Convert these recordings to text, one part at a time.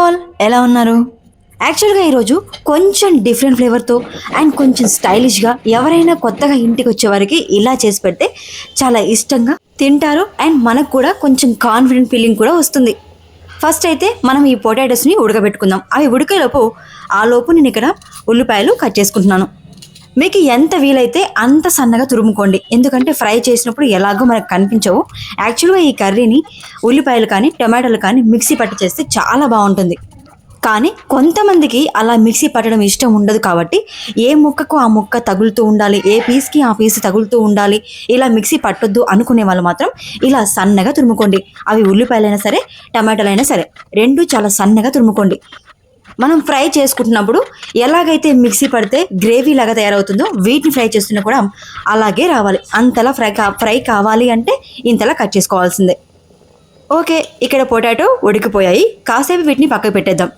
All ఎలా ఉన్నారు? యాక్చువల్గా ఈరోజు కొంచెం డిఫరెంట్ ఫ్లేవర్తో అండ్ కొంచెం స్టైలిష్గా ఎవరైనా కొత్తగా ఇంటికి వచ్చేవారికి ఇలా చేసి పెడితే చాలా ఇష్టంగా తింటారు అండ్ మనకు కూడా కొంచెం కాన్ఫిడెంట్ ఫీలింగ్ కూడా వస్తుంది. ఫస్ట్ అయితే మనం ఈ పొటాటోస్ని ఉడకబెట్టుకుందాం. అవి ఉడికేలోపు నేను ఇక్కడ ఉల్లిపాయలు కట్ చేసుకుంటున్నాను. మీకు ఎంత వీలైతే అంత సన్నగా తురుముకోండి, ఎందుకంటే ఫ్రై చేసినప్పుడు ఎలాగో మనకు కనిపించవు. యాక్చువల్గా ఈ కర్రీని ఉల్లిపాయలు కానీ టొమాటోలు కానీ మిక్సీ పట్టి చేస్తే చాలా బాగుంటుంది. కానీ కొంతమందికి అలా మిక్సీ పట్టడం ఇష్టం ఉండదు, కాబట్టి ఏ ముక్కకు ఆ ముక్క తగులుతూ ఉండాలి, ఏ పీస్కి ఆ పీస్ తగులుతూ ఉండాలి, ఇలా మిక్సీ పట్టొద్దు అనుకునే వాళ్ళు మాత్రం ఇలా సన్నగా తురుముకోండి. అవి ఉల్లిపాయలైనా సరే టమాటాలైనా సరే రెండు చాలా సన్నగా తురుముకోండి. మనం ఫ్రై చేసుకుంటున్నప్పుడు ఎలాగైతే మిక్సీ పడితే గ్రేవీ లాగా తయారవుతుందో వీటిని ఫ్రై చేస్తున్నా కూడా అలాగే రావాలి. అంతలా ఫ్రై కావాలి అంటే ఇంతలా కట్ చేసుకోవాల్సిందే. ఓకే, ఇక్కడ పొటాటో ఉడికిపోయాయి. కాసేపు వీటిని పక్కకు పెట్టేద్దాం.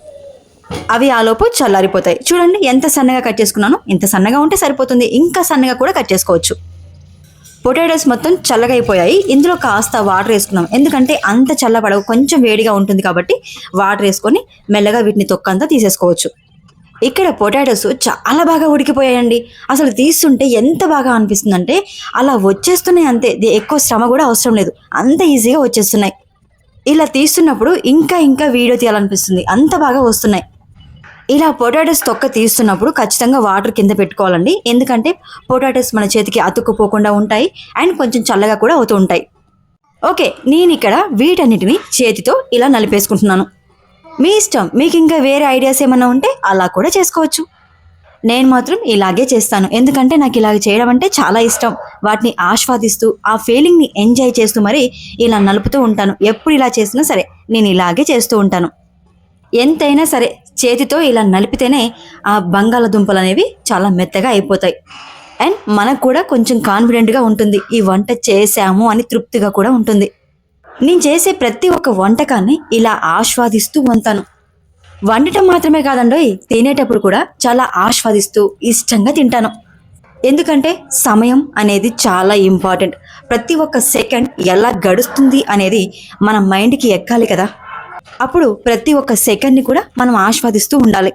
అవి ఆలోపు చల్లారిపోతాయి. చూడండి ఎంత సన్నగా కట్ చేసుకున్నాను. ఇంత సన్నగా ఉంటే సరిపోతుంది, ఇంకా సన్నగా కూడా కట్ చేసుకోవచ్చు. పొటాటోస్ మొత్తం చల్లగా అయిపోయాయి. ఇందులో కాస్త వాటర్ వేసుకున్నాం, ఎందుకంటే అంత చల్లబడవు, కొంచెం వేడిగా ఉంటుంది కాబట్టి వాటర్ వేసుకొని మెల్లగా వీటిని తొక్కంతా తీసేసుకోవచ్చు. ఇక్కడ పొటాటోస్ చాలా బాగా ఉడికిపోయాయండి. అసలు తీస్తుంటే ఎంత బాగా అనిపిస్తుందంటే అలా వచ్చేస్తున్నాయి అంతే, ఎక్కువ శ్రమ కూడా అవసరం లేదు, అంత ఈజీగా వచ్చేస్తున్నాయి. ఇలా తీస్తున్నప్పుడు ఇంకా వీడియో తీయాలనిపిస్తుంది, అంత బాగా వస్తున్నాయి. ఇలా పొటాటోస్ తొక్క తీస్తున్నప్పుడు ఖచ్చితంగా వాటర్ కింద పెట్టుకోవాలండి, ఎందుకంటే పొటాటోస్ మన చేతికి అతుక్కుపోకుండా ఉంటాయి అండ్ కొంచెం చల్లగా కూడా అవుతూ ఉంటాయి. ఓకే, నేను ఇక్కడ వీటన్నిటిని చేతితో ఇలా నలిపేసుకుంటున్నాను. మీ ఇష్టం, మీకు ఇంకా వేరే ఐడియాస్ ఏమన్నా ఉంటే అలా కూడా చేసుకోవచ్చు. నేను మాత్రం ఇలాగే చేస్తాను, ఎందుకంటే నాకు ఇలాగ చేయడం అంటే చాలా ఇష్టం. వాటిని ఆస్వాదిస్తూ ఆ ఫీలింగ్ని ఎంజాయ్ చేస్తూ మరి ఇలా నలుపుతూ ఉంటాను. ఎప్పుడు ఇలా చేసినా సరే నేను ఇలాగే చేస్తూ ఉంటాను. ఎంతైనా సరే చేతితో ఇలా నలిపితేనే ఆ బంగాళదుంపలు అనేవి చాలా మెత్తగా అయిపోతాయి అండ్ మనకు కూడా కొంచెం కాన్ఫిడెంట్గా ఉంటుంది, ఈ వంట చేసాము అని తృప్తిగా కూడా ఉంటుంది. నేను చేసే ప్రతి ఒక్క వంటకాన్ని ఇలా ఆస్వాదిస్తూ వంతాను. వండటం మాత్రమే కాదండోయ్, తినేటప్పుడు కూడా చాలా ఆస్వాదిస్తూ ఇష్టంగా తింటాను. ఎందుకంటే సమయం అనేది చాలా ఇంపార్టెంట్. ప్రతి ఒక్క సెకండ్ ఎలా గడుస్తుంది అనేది మన మైండ్కి ఎక్కాలి కదా. అప్పుడు ప్రతి ఒక్క సెకండ్ని కూడా మనం ఆస్వాదిస్తూ ఉండాలి.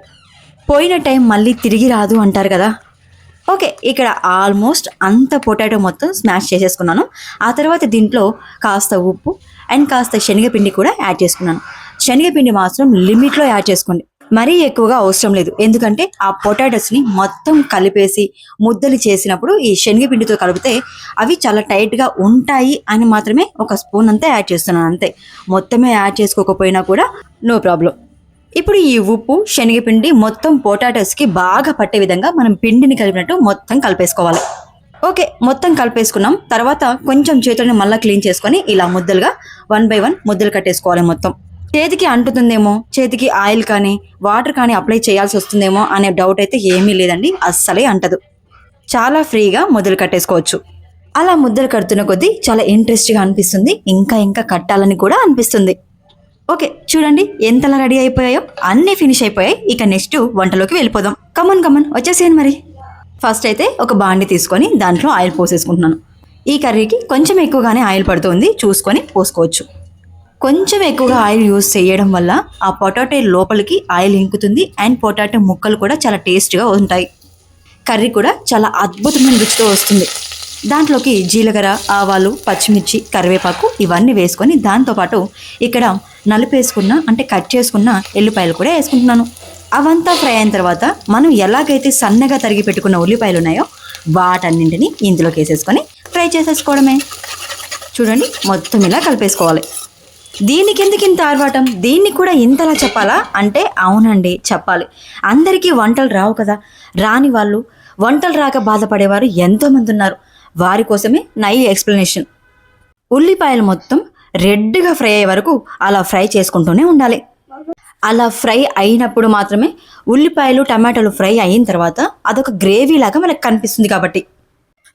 పోయిన టైం మళ్ళీ తిరిగి రాదు అంటారు కదా. ఓకే, ఇక్కడ ఆల్మోస్ట్ అంత పొటాటో మొత్తం స్మాష్ చేసేసుకున్నాను. ఆ తర్వాత దీంట్లో కాస్త ఉప్పు అండ్ కాస్త శనగపిండి కూడా యాడ్ చేసుకున్నాను. శనగపిండి మాత్రం లిమిట్లో యాడ్ చేసుకోండి, మరీ ఎక్కువగా అవసరం లేదు, ఎందుకంటే ఆ పొటాటోస్ని మొత్తం కలిపేసి ముద్దలు చేసినప్పుడు ఈ శనగపిండితో కలిపితే అవి చాలా టైట్గా ఉంటాయి అని మాత్రమే ఒక స్పూన్ అంతా యాడ్ చేస్తున్నాను అంతే. మొత్తమే యాడ్ చేసుకోకపోయినా కూడా నో ప్రాబ్లం. ఇప్పుడు ఈ ఉప్పు శనగపిండి మొత్తం పొటాటోస్కి బాగా పట్టే విధంగా మనం పిండిని కలిపినట్టు మొత్తం కలిపేసుకోవాలి. ఓకే, మొత్తం కలిపేసుకున్నాం. తర్వాత కొంచెం చేతులను మళ్ళీ క్లీన్ చేసుకొని ఇలా ముద్దలుగా 1 by 1 ముద్దలు కట్టేసుకోవాలి. మొత్తం చేతికి అంటుతుందేమో, చేతికి ఆయిల్ కానీ వాటర్ కానీ అప్లై చేయాల్సి వస్తుందేమో అనే డౌట్ అయితే ఏమీ లేదండి, అస్సలే అంటదు. చాలా ఫ్రీగా ముద్దలు కట్టేసుకోవచ్చు. అలా ముద్దలు కడుతున్న కొద్దీ చాలా ఇంట్రెస్ట్గా అనిపిస్తుంది, ఇంకా కట్టాలని కూడా అనిపిస్తుంది. ఓకే, చూడండి ఎంతలా రెడీ అయిపోయాయో, అన్నీ ఫినిష్ అయిపోయాయి. ఇక నెక్స్ట్ వంటలోకి వెళ్ళిపోదాం. కమన్ వచ్చేసేయండి. మరి ఫస్ట్ అయితే ఒక బాండి తీసుకొని దాంట్లో ఆయిల్ పోసేసుకుంటున్నాను. ఈ కర్రీకి కొంచెం ఎక్కువగానే ఆయిల్ పడుతుంది, చూసుకొని పోసుకోవచ్చు. కొంచెం ఎక్కువగా ఆయిల్ యూజ్ చేయడం వల్ల ఆ పొటాటో లోపలికి ఆయిల్ ఇంకుతుంది అండ్ పొటాటో ముక్కలు కూడా చాలా టేస్ట్గా ఉంటాయి. కర్రీ కూడా చాలా అద్భుతమైన రుచితో వస్తుంది. దాంట్లోకి జీలకర్ర, ఆవాలు, పచ్చిమిర్చి, కరివేపాకు ఇవన్నీ వేసుకొని దాంతోపాటు ఇక్కడ నలిపేసుకున్న అంటే కట్ చేసుకున్న ఎల్లిపాయలు కూడా వేసుకుంటున్నాను. అవంతా ఫ్రై అయిన తర్వాత మనం ఎలాగైతే సన్నగా తరిగి పెట్టుకున్న ఉల్లిపాయలు ఉన్నాయో వాటన్నింటినీ ఇందులోకి వేసేసుకొని ఫ్రై చేసేసుకోవడమే. చూడండి మొత్తం ఇలా కలిపేసుకోవాలి. దీనికి ఎందుకు ఇంత ఆర్వాటం, దీన్ని కూడా ఇంతలా చెప్పాలా అంటే అవునండి చెప్పాలి. అందరికీ వంటలు రావు కదా. రాని వాళ్ళు, వంటలు రాక బాధపడేవారు ఎంతోమంది ఉన్నారు. వారి కోసమే నా ఈ ఎక్స్ప్లెనేషన్. ఉల్లిపాయలు మొత్తం రెడ్గా ఫ్రై అయ్యే వరకు అలా ఫ్రై చేసుకుంటూనే ఉండాలి. అలా ఫ్రై అయినప్పుడు మాత్రమే ఉల్లిపాయలు టమాటాలు ఫ్రై అయిన తర్వాత అదొక గ్రేవీ లాగా మనకు కనిపిస్తుంది. కాబట్టి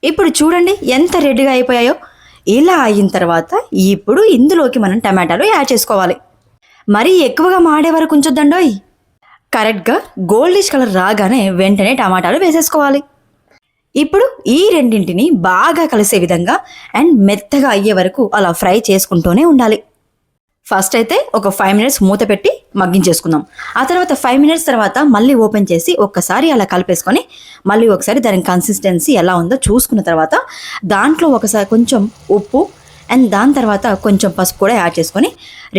ఇప్పుడు చూడండి ఎంత రెడ్గా అయిపోయాయో. ఇలా అయిన తర్వాత ఇప్పుడు ఇందులోకి మనం టమాటాలు యాడ్ చేసుకోవాలి. మరీ ఎక్కువగా మాడే వరకు ఉంచొద్దండోయ్. కరెక్ట్గా గోల్డిష్ కలర్ రాగానే వెంటనే టమాటాలు వేసేసుకోవాలి. ఇప్పుడు ఈ రెండింటిని బాగా కలిసే విధంగా అండ్ మెత్తగా అయ్యే వరకు అలా ఫ్రై చేసుకుంటూనే ఉండాలి. ఫస్ట్ అయితే ఒక 5 minutes మూత పెట్టి మగ్గించేసుకుందాం. ఆ తర్వాత 5 మినిట్స్ తర్వాత మళ్ళీ ఓపెన్ చేసి ఒక్కసారి అలా కలిపేసుకొని మళ్ళీ ఒకసారి దాని కన్సిస్టెన్సీ ఎలా ఉందో చూసుకున్న తర్వాత దాంట్లో ఒకసారి కొంచెం ఉప్పు అండ్ దాని తర్వాత కొంచెం పసుపు కూడా యాడ్ చేసుకొని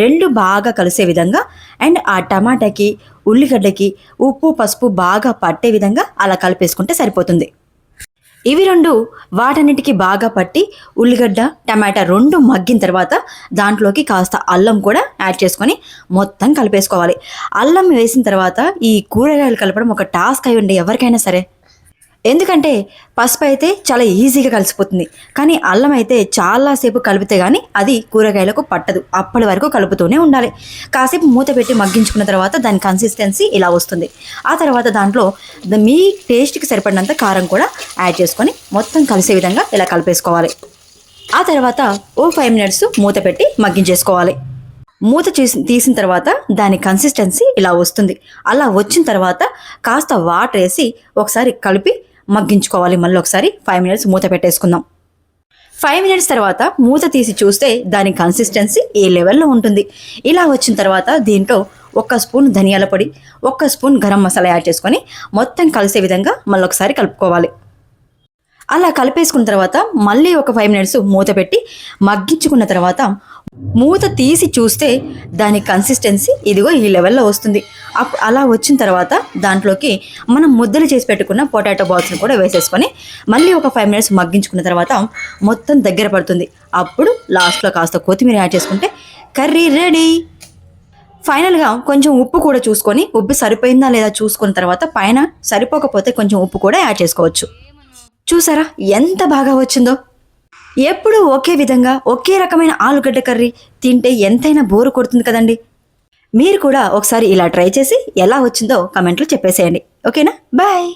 రెండు బాగా కలిసే విధంగా అండ్ ఆ టమాటాకి ఉల్లిగడ్డకి ఉప్పు పసుపు బాగా పట్టే విధంగా అలా కలిపేసుకుంటే సరిపోతుంది. ఇవి రెండు వాటన్నిటికీ బాగా పట్టి ఉల్లిగడ్డ టమాటా రెండు మగ్గిన తర్వాత దాంట్లోకి కాస్త అల్లం కూడా యాడ్ చేసుకొని మొత్తం కలిపేసుకోవాలి. అల్లం వేసిన తర్వాత ఈ కూరగాయలు కలపడం ఒక టాస్క్ అయి ఉండే ఎవరికైనా సరే. ఎందుకంటే పసుపు అయితే చాలా ఈజీగా కలిసిపోతుంది, కానీ అల్లం అయితే చాలాసేపు కలిపితే కానీ అది కూరగాయలకు పట్టదు. అప్పటి వరకు కలుపుతూనే ఉండాలి. కాసేపు మూత పెట్టి మగ్గించుకున్న తర్వాత దాని కన్సిస్టెన్సీ ఇలా వస్తుంది. ఆ తర్వాత దాంట్లో మీ టేస్ట్కి సరిపడినంత కారం కూడా యాడ్ చేసుకొని మొత్తం కలిసే విధంగా ఇలా కలిపేసుకోవాలి. ఆ తర్వాత ఓ 5 మినిట్స్ మూత పెట్టి మగ్గించేసుకోవాలి. మూత తీసిన తర్వాత దాని కన్సిస్టెన్సీ ఇలా వస్తుంది. అలా వచ్చిన తర్వాత కాస్త వాటర్ వేసి ఒకసారి కలిపి మగ్గించుకోవాలి. మళ్ళీ ఒకసారి 5 మినిట్స్ మూత పెట్టేసుకుందాం. 5 మినిట్స్ తర్వాత మూత తీసి చూస్తే దాని కన్సిస్టెన్సీ ఏ లెవెల్లో ఉంటుంది. ఇలా వచ్చిన తర్వాత దీంట్లో 1 స్పూన్ ధనియాల పొడి 1 స్పూన్ గరం మసాలా యాడ్ చేసుకొని మొత్తం కలిసే విధంగా మళ్ళీ ఒకసారి కలుపుకోవాలి. అలా కలిపేసుకున్న తర్వాత మళ్ళీ ఒక 5 మినిట్స్ మూత పెట్టి మగ్గించుకున్న తర్వాత మూత తీసి చూస్తే దాని కన్సిస్టెన్సీ ఇదిగో ఈ లెవెల్లో వస్తుంది. అలా వచ్చిన తర్వాత దాంట్లోకి మనం ముద్దలు చేసి పెట్టుకున్న పొటాటో బాల్స్ని కూడా వేసేసుకొని మళ్ళీ ఒక 5 మినిట్స్ మగ్గించుకున్న తర్వాత మొత్తం దగ్గర పడుతుంది. అప్పుడు లాస్ట్లో కాస్త కొత్తిమీర యాడ్ చేసుకుంటే కర్రీ రెడీ. ఫైనల్గా కొంచెం ఉప్పు కూడా చూసుకొని ఉప్పు సరిపోయిందా లేదా చూసుకున్న తర్వాత పైన సరిపోకపోతే కొంచెం ఉప్పు కూడా యాడ్ చేసుకోవచ్చు. చూసారా ఎంత బాగా వచ్చిందో. ఎప్పుడూ ఒకే విధంగా ఒకే రకమైన ఆలుగడ్డ కర్రీ తింటే ఎంతైనా బోరు కొడుతుంది కదండి. మీరు కూడా ఒకసారి ఇలా ట్రై చేసి ఎలా వచ్చిందో కమెంట్లో చెప్పేసేయండి. ఓకేనా? బాయ్.